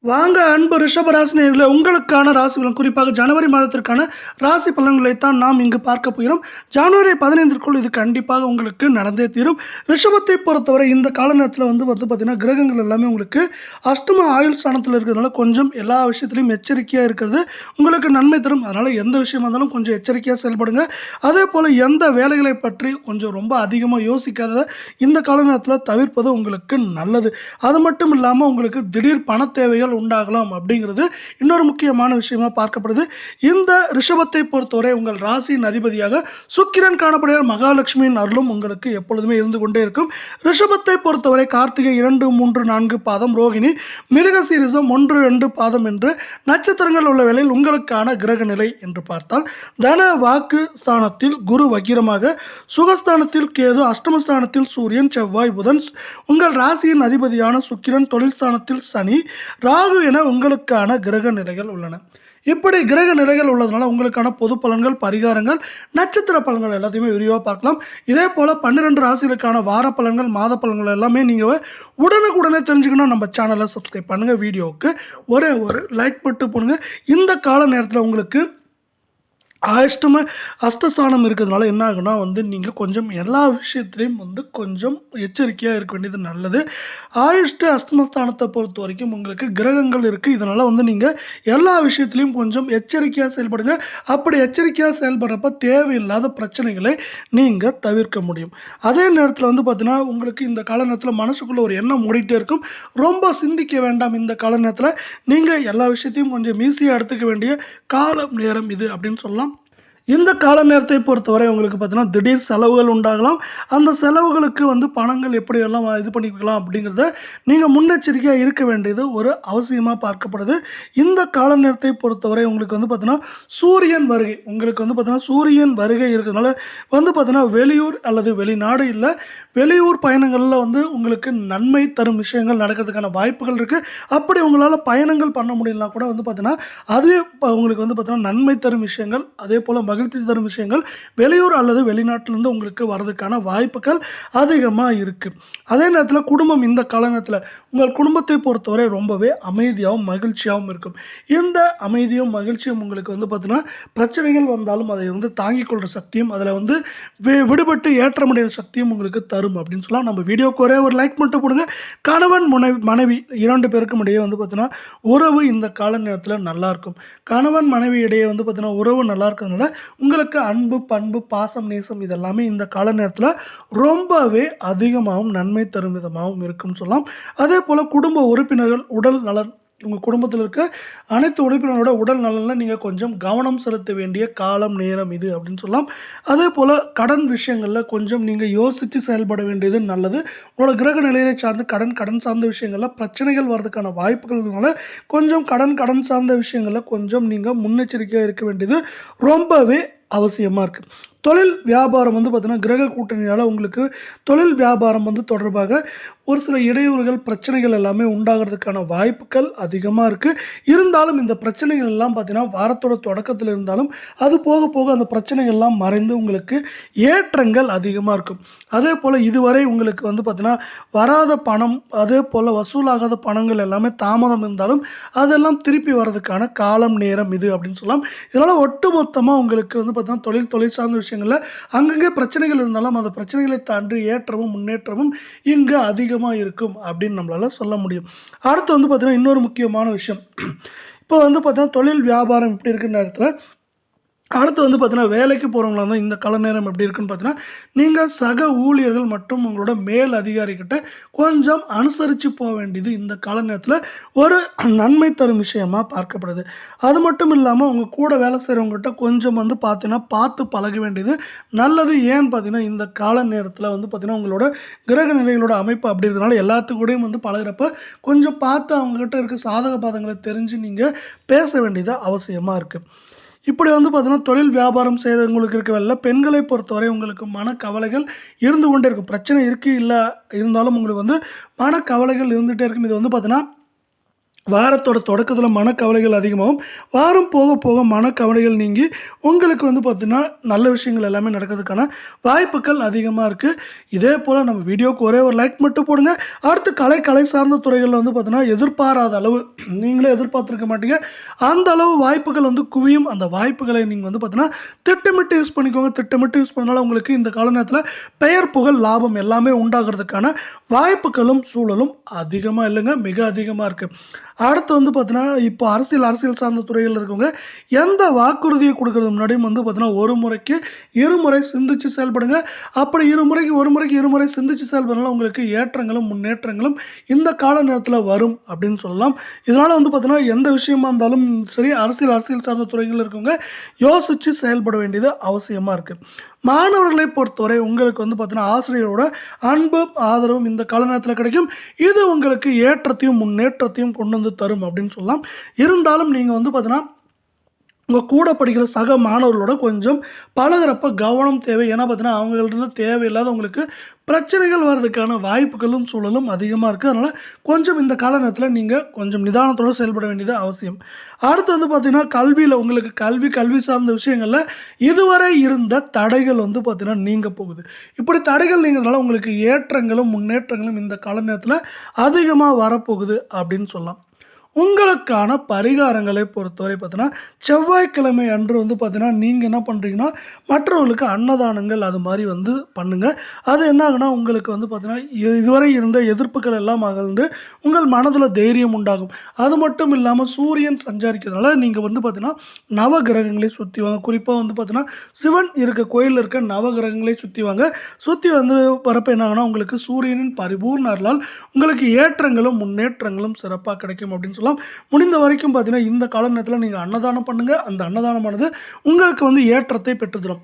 வாங்க அன்பு ரிஷப ராசி நேயர்களே, உங்களுக்கான ராசி பலன் குறிப்பாக ஜனவரி மாதத்திற்கான ராசி பலன்களை தான் நாம் இங்கு பார்க்க போகிறோம். ஜனவரி 15ற்குள் இது கண்டிப்பாக உங்களுக்கு நடந்தே தீரும். ரிஷபத்தை பொறுத்தவரை இந்த கால நேரத்தில் வந்து பார்த்தீங்கன்னா கிரகங்கள் எல்லாமே உங்களுக்கு அஷ்டம ஆயுள் ஸ்தானத்தில் இருக்கிறதுனால கொஞ்சம் எல்லா விஷயத்திலையும் எச்சரிக்கையாக இருக்கிறது உங்களுக்கு நன்மை தரும். அதனால் எந்த விஷயமா இருந்தாலும் கொஞ்சம் எச்சரிக்கையாக செயல்படுங்க. அதே போல் எந்த வேலைகளை பற்றி கொஞ்சம் ரொம்ப அதிகமாக யோசிக்காத இந்த கால நேரத்தில் தவிர்ப்பது உங்களுக்கு நல்லது. அது மட்டும் இல்லாமல் உங்களுக்கு திடீர் பண தேவைகள் உண்டாகலாம் அப்படிங்கிறது இன்னொரு முக்கியமான விஷயமா பார்க்கப்படுது. இந்த ரிஷபத்தை பொறுத்தவரை உங்கள் ராசியின் அதிபதியாக சுக்கிரன் காணப்படுகிற மகாலட்சுமியின் அருளும் உங்களுக்கு எப்பொழுதுமே இருந்து கொண்டே இருக்கும். ரிஷபத்தை பொறுத்தவரை கார்த்திகை 2, 3, 4 பாதம், ரோகிணி, மிருகசீரிசம் 1, 2 பாதம் என்று நட்சத்திரங்கள் உள்ள வேளையில் உங்களுக்கான கிரக நிலை என்று பார்த்தால் தன வாக்கு ஸ்தானத்தில் குரு வக்கிரமாக, சுகஸ்தானத்தில் கேது, அஷ்டமஸ்தானத்தில் சூரியன், செவ்வாய், புதன், உங்கள் ராசியின் அதிபதியான சுக்கிரன், தொழில் ஸ்தானத்தில் சனி, ராகு என உங்களுக்கான கிரக நிலைகள் உள்ளன. இப்படி கிரக நிலைகள் உள்ளதுனால உங்களுக்கான பொது பலன்கள், பரிகாரங்கள், நட்சத்திர பலன்கள் எல்லாத்தையுமே விரிவாக பார்க்கலாம். இதே போல 12 ராசிகளுக்கான வார பலன்கள், மாத பலன்கள் எல்லாமே நீங்கள் உடனுக்குடனே தெரிஞ்சுக்கணும். நம்ம சேனலை சப்ஸ்கிரைப் பண்ணுங்க. வீடியோவுக்கு ஒரே ஒரு லைக் மட்டும் போடுங்க. இந்த கால நேரத்தில் உங்களுக்கு அஷ்டஸ்தானம் இருக்கிறதுனால என்ன ஆகுனா நீங்கள் கொஞ்சம் எல்லா விஷயத்திலையும் கொஞ்சம் எச்சரிக்கையாக இருக்க வேண்டியது நல்லது. அஷ்டமஸ்தானத்தை பொறுத்த வரைக்கும் உங்களுக்கு கிரகங்கள் இருக்குது. இதனால் நீங்கள் எல்லா விஷயத்திலையும் கொஞ்சம் எச்சரிக்கையாக செயல்படுங்க. அப்படி எச்சரிக்கையாக செயல்படுறப்ப தேவையில்லாத பிரச்சனைகளை நீங்கள் தவிர்க்க முடியும். அதே நேரத்தில் பார்த்தீங்கன்னா உங்களுக்கு இந்த கால நேரத்தில் மனசுக்குள்ளே ஒரு எண்ணம் ஓடிட்டே இருக்கும். ரொம்ப சிந்திக்க வேண்டாம். இந்த கால நேரத்தில் நீங்கள் எல்லா விஷயத்தையும் கொஞ்சம் ஈஸியாக எடுத்துக்க வேண்டிய காலம் நேரம் இது அப்படின்னு சொல்லலாம். இந்த கால நேரத்தை பொறுத்தவரை உங்களுக்கு பார்த்தீங்கன்னா திடீர் செலவுகள் உண்டாகலாம். அந்த செலவுகளுக்கு பணங்கள் எப்படியெல்லாம் இது பண்ணிக்கலாம் அப்படிங்கிறத நீங்கள் முன்னெச்சரிக்கையாக இருக்க வேண்டியது ஒரு அவசியமாக பார்க்கப்படுது. இந்த கால நேரத்தை பொறுத்தவரை உங்களுக்கு பார்த்தீங்கன்னா சூரியன் வருகை உங்களுக்கு பார்த்தீங்கன்னா சூரியன் வருகை இருக்கிறதுனால பார்த்தீங்கன்னா வெளியூர் அல்லது வெளிநாடு இல்லை வெளியூர் பயணங்களில் உங்களுக்கு நன்மை தரும் விஷயங்கள் நடக்கிறதுக்கான வாய்ப்புகள் இருக்குது. அப்படி உங்களால் பயணங்கள் பண்ண முடியலனா கூட பார்த்தீங்கன்னா அதுவே உங்களுக்கு பார்த்தீங்கன்னா நன்மை தரும் விஷயங்கள், அதே போல் மகிழ்ச்சி தரும் விஷயங்கள் வெளியூர் அல்லது வெளிநாட்டிலிருந்து உங்களுக்கு வரதுக்கான வாய்ப்புகள் அதிகமாக இருக்கு. அதே நேரத்தில் குடும்பம் இந்த கால நேரத்தில் உங்கள் குடும்பத்தை பொறுத்தவரை ரொம்பவே அமைதியாகவும் மகிழ்ச்சியாகவும் இருக்கும். இந்த அமைதியும் மகிழ்ச்சியும் உங்களுக்கு பார்த்தீங்கன்னா பிரச்சனைகள் வந்தாலும் அதை தாங்கிக் கொள்கிற சக்தியும் அதில் விடுபட்டு ஏற்றமடைகிற சக்தியும் உங்களுக்கு தரும் அப்படின்னு சொல்லலாம். நம்ம வீடியோக்கு ஒரே ஒரு லைக் மட்டும் போடுங்க. கணவன் மனைவி 2 பேருக்கும் இடையே பார்த்தீங்கன்னா உறவு இந்த கால நேரத்தில் நல்லா இருக்கும். கணவன் மனைவி இடையே பார்த்தீங்கன்னா உறவு நல்லா இருக்கிறதுனால உங்களுக்கு அன்பு, பண்பு, பாசம், நேசம் இதெல்லாமே இந்த கால நேரத்தில் ரொம்பவே அதிகமாகவும் நன்மை தரும் விதமாகவும் இருக்குன்னு சொல்லலாம். அதே போல் குடும்ப உறுப்பினர்கள் உடல் நலன், உங்கள் குடும்பத்தில் இருக்க அனைத்து உறுப்பினரோட உடல் நலனில் நீங்கள் கொஞ்சம் கவனம் செலுத்த வேண்டிய காலம் நேரம் இது அப்படின்னு சொல்லலாம். அதே போல் கடன் விஷயங்களில் கொஞ்சம் நீங்கள் யோசித்து செயல்பட வேண்டியது நல்லது. உங்களோட கிரக நிலையை சார்ந்து கடன் சார்ந்த விஷயங்களில் பிரச்சனைகள் வர்றதுக்கான வாய்ப்புகள்னால கொஞ்சம் கடன் சார்ந்த விஷயங்களில் கொஞ்சம் நீங்கள் முன்னெச்சரிக்கையாக இருக்க வேண்டியது ரொம்பவே அவசியமாக இருக்குது. தொழில் வியாபாரம் பார்த்தீங்கன்னா கிரக கூட்டணியால் உங்களுக்கு தொழில் வியாபாரம் தொடர்பாக ஒரு சில இடையூறுகள், பிரச்சனைகள் எல்லாமே உண்டாகிறதுக்கான வாய்ப்புகள் அதிகமாக இருக்குது. இருந்தாலும் இந்த பிரச்சனைகள் எல்லாம் பார்த்தீங்கன்னா வாரத்தோட தொடக்கத்தில் இருந்தாலும் அது போக போக அந்த பிரச்சனைகள்லாம் மறைந்து உங்களுக்கு ஏற்றங்கள் அதிகமாக இருக்கும். அதே போல் இதுவரை உங்களுக்கு பார்த்தீங்கன்னா வராத பணம், அதே போல் வசூலாகாத பணங்கள் எல்லாமே தாமதம் இருந்தாலும் அதெல்லாம் திருப்பி வர்றதுக்கான காலம் நேரம் இது அப்படின்னு சொல்லலாம். இதனால் ஒட்டுமொத்தமாக உங்களுக்கு பார்த்தீங்கன்னா தொழில் சார்ந்த விஷயங்களில் அங்கங்கே பிரச்சனைகள் இருந்தாலும் அந்த பிரச்சனைகளை தாண்டி ஏற்றமும் முன்னேற்றமும் இங்கு அதிகமாக இருக்கும் அப்படின்னு நம்மளால சொல்ல முடியும். அடுத்து பார்த்தீங்கன்னா இன்னொரு முக்கியமான விஷயம், இப்போ பார்த்தீங்கன்னா தொழில் வியாபாரம் இப்படி இருக்கிற நேரத்தில் அடுத்து பார்த்தீங்கன்னா வேலைக்கு போகிறவங்களா இருந்தால் இந்த கால நேரம் எப்படி இருக்குன்னு பார்த்தீங்கன்னா நீங்கள் சக ஊழியர்கள் மற்றும் உங்களோட மேல் அதிகாரிகிட்ட கொஞ்சம் அனுசரித்து போக வேண்டியது இந்த கால நேரத்தில் ஒரு நன்மை தரும் விஷயமா பார்க்கப்படுது. அது மட்டும் இல்லாமல் உங்கள் கூட வேலை செய்கிறவங்ககிட்ட கொஞ்சம் பார்த்தீங்கன்னா பார்த்து பழக வேண்டியது நல்லது. ஏன்னு பார்த்தீங்கன்னா இந்த கால நேரத்தில் பார்த்தீங்கன்னா உங்களோட கிரக நிலைகளோட அமைப்பு அப்படி இருக்கிறதுனால எல்லாத்துக்கூடையும் பழகிறப்ப கொஞ்சம் பார்த்து அவங்ககிட்ட இருக்க சாதக பாதங்களை தெரிஞ்சு நீங்கள் பேச வேண்டியது அவசியமாக இருக்குது. இப்படி பார்த்தீங்கன்னா தொழில் வியாபாரம் செய்கிறவங்களுக்கு இருக்க வேலை பெண்களை பொறுத்தவரை உங்களுக்கு மனக்கவலைகள் இருந்து கொண்டே இருக்கும். பிரச்சனை இருக்குது இல்லை இருந்தாலும் உங்களுக்கு மனக்கவலைகள் இருந்துகிட்டே இருக்கும். இது பார்த்தீங்கன்னா வாரத்தோட தொடக்கத்தில் மனக்கவலைகள் அதிகமாகும். வாரம் போக போக மனக்கவலைகள் நீங்கி உங்களுக்கு வந்து பார்த்தீங்கன்னா நல்ல விஷயங்கள் எல்லாமே நடக்கிறதுக்கான வாய்ப்புகள் அதிகமாக இருக்குது. இதே போல் நம்ம வீடியோவுக்கு ஒரே ஒரு லைக் மட்டும் போடுங்க. அடுத்து கலை சார்ந்த துறைகளில் வந்து பார்த்தீங்கன்னா எதிர்பாராத அளவு நீங்களே எதிர்பார்த்துருக்க மாட்டீங்க, அந்த அளவு வாய்ப்புகள் வந்து குவியும். அந்த வாய்ப்புகளை நீங்கள் வந்து பார்த்தீங்கன்னா திட்டமிட்டு யூஸ் பண்ணிக்கோங்க. திட்டமிட்டு யூஸ் பண்ணாலும் உங்களுக்கு இந்த கால நேரத்தில் பெயர் புகழ் லாபம் எல்லாமே உண்டாகிறதுக்கான வாய்ப்புகளும் சூழலும் அதிகமாக இல்லைங்க, மிக அதிகமாக இருக்குது. அடுத்து வந்து பார்த்தீங்கன்னா இப்போ அரசியல் சார்ந்த துறையில் இருக்கவங்க எந்த வாக்குறுதியை கொடுக்கறது முன்னாடியும் வந்து பார்த்தீங்கன்னா ஒரு முறைக்கு இருமுறை சிந்திச்சு செயல்படுங்க. அப்படி இருமுறை சிந்திச்சு செயல்படுறதுனால உங்களுக்கு ஏற்றங்களும் முன்னேற்றங்களும் இந்த கால நேரத்தில் வரும் அப்படின்னு சொல்லலாம். இதனால வந்து பார்த்தீங்கன்னா எந்த விஷயமா இருந்தாலும் சரி, அரசியல் சார்ந்த துறைகள் இருக்கவங்க யோசிச்சு செயல்பட வேண்டியது அவசியமா இருக்கு. மாணவர்களை பொறுத்தவரை உங்களுக்கு வந்து பார்த்தீங்கன்னா ஆசிரியரோட அன்பும் ஆதரவும் இந்த கால நேரத்தில் கிடைக்கும். இது உங்களுக்கு ஏற்றத்தையும் முன்னேற்றத்தையும் கொண்டு வந்து தரும் அப்படின்னு சொல்லலாம். இருந்தாலும் நீங்கள் வந்து பார்த்தீங்கன்னா உங்கள் கூட படிக்கிற சக மாணவர்களோட கொஞ்சம் பழகுறப்ப கவனம் தேவை. ஏன்னா பார்த்தீங்கன்னா அவங்கள்ட்ட தேவையில்லாத உங்களுக்கு பிரச்சனைகள் வர்றதுக்கான வாய்ப்புகளும் சூழலும் அதிகமாக இருக்குது. அதனால் கொஞ்சம் இந்த கால நேரத்தில் நீங்கள் கொஞ்சம் நிதானத்தோடு செயல்பட வேண்டியது அவசியம். அடுத்து வந்து பார்த்தீங்கன்னா கல்வியில் உங்களுக்கு கல்வி சார்ந்த விஷயங்களில் இதுவரை இருந்த தடைகள் வந்து பார்த்தீங்கன்னா நீங்க போகுது. இப்படி தடைகள் நீங்கிறதுனால உங்களுக்கு ஏற்றங்களும் முன்னேற்றங்களும் இந்த கால நேரத்தில் அதிகமாக வரப்போகுது அப்படின்னு சொல்லலாம். உங்களுக்கான பரிகாரங்களை பொறுத்தவரை பார்த்தீங்கன்னா செவ்வாய்க்கிழமை அன்று வந்து பார்த்தீங்கன்னா நீங்கள் என்ன பண்ணுறீங்கன்னா மற்றவர்களுக்கு அன்னதானங்கள் அது மாதிரி வந்து பண்ணுங்கள். அது என்ன ஆகுனா உங்களுக்கு வந்து பார்த்தீங்கன்னா இதுவரை இருந்த எதிர்ப்புகள் எல்லாம் அகழ்ந்து உங்கள் மனதில் தைரியம் உண்டாகும். அது மட்டும் இல்லாமல் சூரியன் சஞ்சாரிக்கிறதுனால நீங்கள் வந்து பார்த்தீங்கன்னா நவ கிரகங்களை சுற்றி வாங்க. குறிப்பாக வந்து பார்த்தீங்கன்னா சிவன் இருக்க கோயிலில் இருக்க நவ கிரகங்களை சுற்றி வாங்க. சுற்றி வந்து வரப்போ என்ன ஆகுனா உங்களுக்கு சூரியனின் பரிபூர்ண அருளால் உங்களுக்கு ஏற்றங்களும் முன்னேற்றங்களும் சிறப்பாக கிடைக்கும் அப்படின்னு சொல்லலாம். முடிந்த வரைக்கும் பார்த்தீங்கன்னா இந்த கால நேரத்தில் நீங்கள் அன்னதானம் பண்ணுங்க. அந்த அன்னதானமானது உங்களுக்கு வந்து ஏற்றத்தை பெற்றுத்தரும்.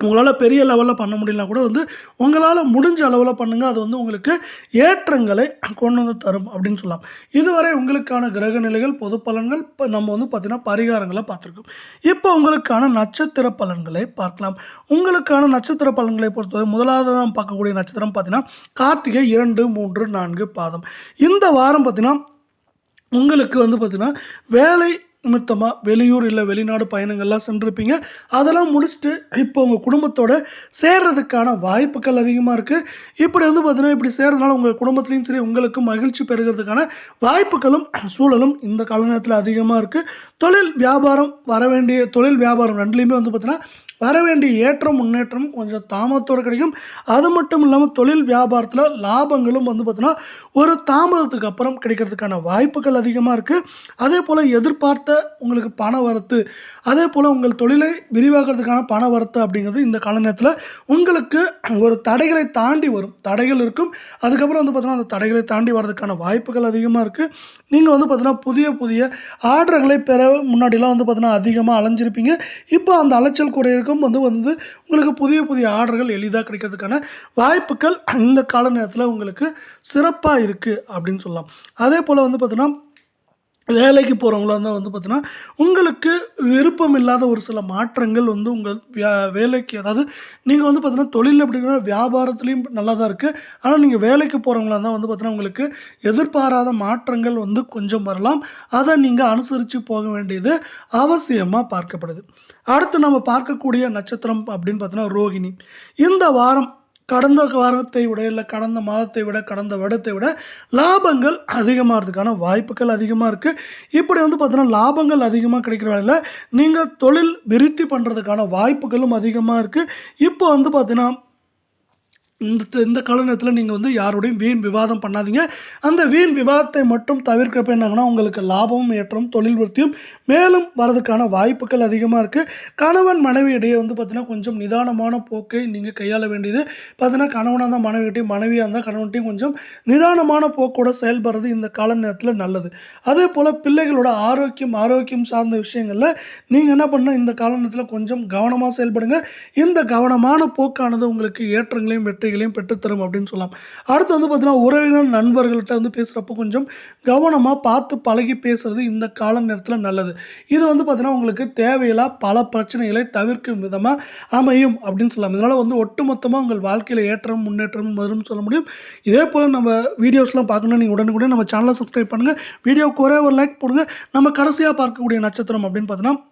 உங்களால் பெரிய லெவலில் பண்ண முடியலனா கூட வந்து உங்களால் முடிஞ்ச அளவில் பண்ணுங்க. அது வந்து உங்களுக்கு ஏற்றங்களை கொண்டு வந்து தரும் அப்படின்னு சொல்லலாம். இதுவரை உங்களுக்கான கிரக நிலைகள், பொது பலன்கள் நம்ம வந்து பார்த்தீங்கன்னா பரிகாரங்களை பார்த்துருக்கோம். இப்போ உங்களுக்கான நட்சத்திர பலன்களை பார்க்கலாம். உங்களுக்கான நட்சத்திர பலன்களை பொறுத்தவரை முதலாவது நாம் பார்க்கக்கூடிய நட்சத்திரம் பார்த்தீங்கன்னா கார்த்திகை 2, 3, 4 பாதம். இந்த வாரம் பார்த்தீங்கன்னா உங்களுக்கு வந்து பார்த்தீங்கன்னா வேலை நிமித்தமாக வெளியூர் இல்லை வெளிநாடு பயணங்கள்லாம் சென்றிருப்பீங்க. அதெல்லாம் முடிச்சுட்டு இப்போ உங்கள் குடும்பத்தோட சேர்றதுக்கான வாய்ப்புகள் அதிகமாக இருக்குது. இப்படி வந்து பார்த்தீங்கன்னா இப்படி சேர்றதுனால உங்கள் குடும்பத்துலேயும் சரி உங்களுக்கும் மகிழ்ச்சி பெறுகிறதுக்கான வாய்ப்புகளும் சூழலும் இந்த கால நேரத்தில் அதிகமாக இருக்குது. தொழில் வியாபாரம் ரெண்டுலேயுமே வந்து பார்த்தீங்கன்னா வர வேண்டிய ஏற்றம் முன்னேற்றம் கொஞ்சம் தாமதத்தோடு கிடைக்கும். அது மட்டும் இல்லாமல் தொழில் வியாபாரத்தில் லாபங்களும் வந்து பார்த்தீங்கன்னா ஒரு தாமதத்துக்கு அப்புறம் கிடைக்கிறதுக்கான வாய்ப்புகள் அதிகமாக இருக்குது. அதே போல் எதிர்பார்த்த உங்களுக்கு பண வரத்து, அதே போல் உங்கள் தொழிலை விரிவாக்கிறதுக்கான பண வரத்து அப்படிங்கிறது இந்த கால நேரத்தில் உங்களுக்கு ஒரு தடைகளை தாண்டி வரும். தடைகள் இருக்கும், அதுக்கப்புறம் வந்து பார்த்தீங்கன்னா அந்த தடைகளை தாண்டி வர்றதுக்கான வாய்ப்புகள் அதிகமாக இருக்குது. நீங்கள் வந்து பார்த்தீங்கன்னா புதிய ஆர்டர்களை பெற முன்னாடிலாம் வந்து பார்த்தீங்கன்னா அதிகமாக அலைஞ்சிருப்பீங்க. இப்போ அந்த அலைச்சல் குறையிருக்கும் வந்து உங்களுக்கு புதிய ஆர்டர்கள் எளிதாக கிடைக்கிறதுக்கான வாய்ப்புகள் இந்த கால நேரத்தில் உங்களுக்கு சிறப்பாக இருக்குது அப்படின்னு சொல்லலாம். அதே போல் வந்து பார்த்தீங்கன்னா வேலைக்கு போகிறவங்களா இருந்தால் வந்து பார்த்தீங்கன்னா உங்களுக்கு விருப்பம் இல்லாத ஒரு சில மாற்றங்கள் வந்து உங்கள் வேலைக்கு, அதாவது நீங்கள் வந்து பார்த்தீங்கன்னா தொழில் அப்படிங்கிற வியாபாரத்துலேயும் நல்லா தான் இருக்குது. ஆனால் நீங்கள் வேலைக்கு போகிறவங்களா இருந்தால் வந்து பார்த்தீங்கன்னா உங்களுக்கு எதிர்பாராத மாற்றங்கள் வந்து கொஞ்சம் வரலாம். அதை நீங்கள் அனுசரித்து போக வேண்டியது அவசியமாக பார்க்கப்படுது. அடுத்து நம்ம பார்க்கக்கூடிய நட்சத்திரம் அப்படின்னு பார்த்தீங்கன்னா ரோகிணி. இந்த வாரம் கடந்த வாரத்தை விட இல்லை கடந்த மாதத்தை விட கடந்த வருடத்தை விட லாபங்கள் அதிகமாகிறதுக்கான வாய்ப்புகள் அதிகமாக இருக்குது. இப்படி வந்து பார்த்தீங்கன்னா லாபங்கள் அதிகமாக கிடைக்கிற வேளையில் நீங்கள் தொழில் விருத்தி பண்ணுறதுக்கான வாய்ப்புகளும் அதிகமாக இருக்குது. இப்போ வந்து பார்த்தீங்கன்னா இந்த கால நேரத்தில் நீங்கள் வந்து யாரோடையும் வீண் விவாதம் பண்ணாதீங்க. அந்த வீண் விவாதத்தை மட்டும் தவிர்க்கிறப்ப என்னாங்கன்னா உங்களுக்கு லாபமும் ஏற்றம் தொழில் விருத்தியும் மேலும் வரதுக்கான வாய்ப்புகள் அதிகமாக இருக்குது. கணவன் மனைவி இடையே வந்து பார்த்தீங்கன்னா கொஞ்சம் நிதானமான போக்கை நீங்கள் கையாள வேண்டியது. பார்த்தீங்கன்னா கணவனாக இருந்தால் மனைவிட்டையும், மனைவியாக இருந்தால் கணவன்ட்டையும் கொஞ்சம் நிதானமான போக்கோட செயல்படுறது இந்த கால நேரத்தில் நல்லது. அதே போல் பிள்ளைகளோட ஆரோக்கியம் சார்ந்த விஷயங்களில் நீங்கள் என்ன பண்ணால் இந்த கால நேரத்தில் கொஞ்சம் கவனமாக செயல்படுங்க. இந்த கவனமான போக்கானது உங்களுக்கு ஏற்றங்களையும் வெற்றிகளையும் நன்மைகளையும் பெற்றுத்தரும் அப்படின்னு சொல்லலாம். அடுத்து வந்து பார்த்தீங்கன்னா, உறவினர் நண்பர்கள்ட்ட வந்து பேசுறப்போ கொஞ்சம் கவனமா பார்த்து பழகி பேசுறது இந்த கால நேரத்தில நல்லது. இது வந்து பார்த்தீங்கன்னா, உங்களுக்கு தேவையில்லா பல பிரச்சனைகளை தவிர்க்கும் விதமா அமையும் அப்படின்னு சொல்லலாம். இதனால வந்து ஒட்டுமொத்தமா உங்கள் வாழ்க்கையில ஏற்றம், முன்னேற்றம் வரும்னு சொல்ல முடியும். இதே போல நம்ம வீடியோஸ்லாம் பார்க்கணும்னா நீங்க உடனுக்குடன் நம்ம சேனலை சப்ஸ்கிரைப் பண்ணுங்க. வீடியோவுக்கு ஒரே ஒரு லைக் போடுங்க. நம்ம கடைசியா பார்க்கக்கூடிய நட்சத்திரம் அப்படின்னு பார்த்தீங்கன்னா,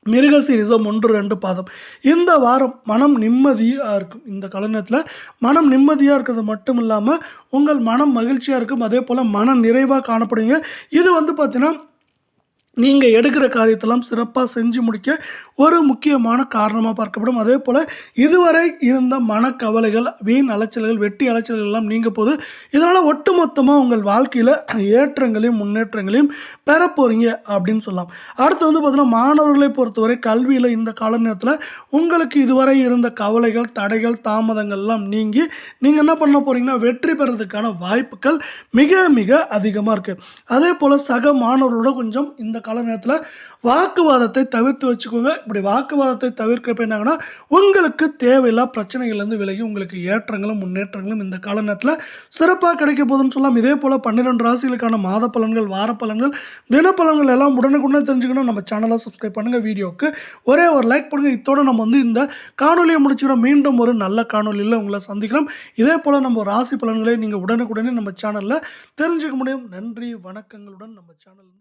மிருகசீரிஷம் 1, 2 பாதம். இந்த வாரம் மனம் நிம்மதியா இருக்கும். இந்த கால நேரத்தில மனம் நிம்மதியா இருக்கிறது மட்டும் இல்லாம, உங்கள் மனம் மகிழ்ச்சியா இருக்கும். அதேபோல மன நிறைவா காணப்படுவீங்க. இது வந்து பார்த்தீங்கன்னா, நீங்க எடுக்கிற காரியத்தெல்லாம் சிறப்பா செஞ்சு முடிக்க ஒரு முக்கியமான காரணமா பார்க்கப்படும். அதேபோல இதுவரை இருந்த மனக்கவலைகள், வீண் அலைச்சல்கள், வெட்டி அலைச்சல்கள் எல்லாம் நீங்க போது. இதனால ஒட்டுமொத்தமா உங்கள் வாழ்க்கையில ஏற்றங்களையும், முன்னேற்றங்களையும் பெறப் போறீங்க அப்படின்னு சொல்லலாம். அடுத்து வந்து பார்த்தீங்கன்னா, மாணவர்களை பொறுத்தவரை கல்வியில இந்த கால நேரத்தில உங்களுக்கு இதுவரை இருந்த கவலைகள், தடைகள், தாமதங்கள் எல்லாம் நீங்கி, நீங்க என்ன பண்ண போறீங்கன்னா, வெற்றி பெறதுக்கான வாய்ப்புகள் மிக மிக அதிகமா இருக்கு. அதேபோல சக மாணவர்களோட கொஞ்சம் இந்த கால நேரத்தில வாக்குவாதத்தை தவிர்த்து வச்சுக்கோங்க. இப்படி வாக்குவாதத்தை தவிர்க்கிறப்ப என்ன ஆகும்னா, உங்களுக்கு தேவையில்லா பிரச்சனைகள்லேருந்து விலகி உங்களுக்கு ஏற்றங்களும், முன்னேற்றங்களும் இந்த கால நேரத்தில சிறப்பா கிடைக்க போகுதுன்னு சொல்லலாம். இதே போல 12 ராசிகளுக்கான மாத பலன்கள், வார பலன்கள், தினப்பலன்கள் எல்லாம் உடனுக்குடன் தெரிஞ்சுக்கணும். நம்ம சேனலை சப்ஸ்கிரைப் பண்ணுங்க. வீடியோவுக்கு ஒரே ஒரு லைக் பண்ணுங்க. இத்தோட நம்ம வந்து இந்த காணொலியை முடிச்சுக்கிறோம். மீண்டும் ஒரு நல்ல காணொலியில உங்களை சந்திக்கிறோம். இதே போல நம்ம ராசி பலன்களை நீங்க உடனுக்குடனே நம்ம சேனல்ல தெரிஞ்சுக்க முடியும். நன்றி, வணக்கங்களுடன் நம்ம சேனல்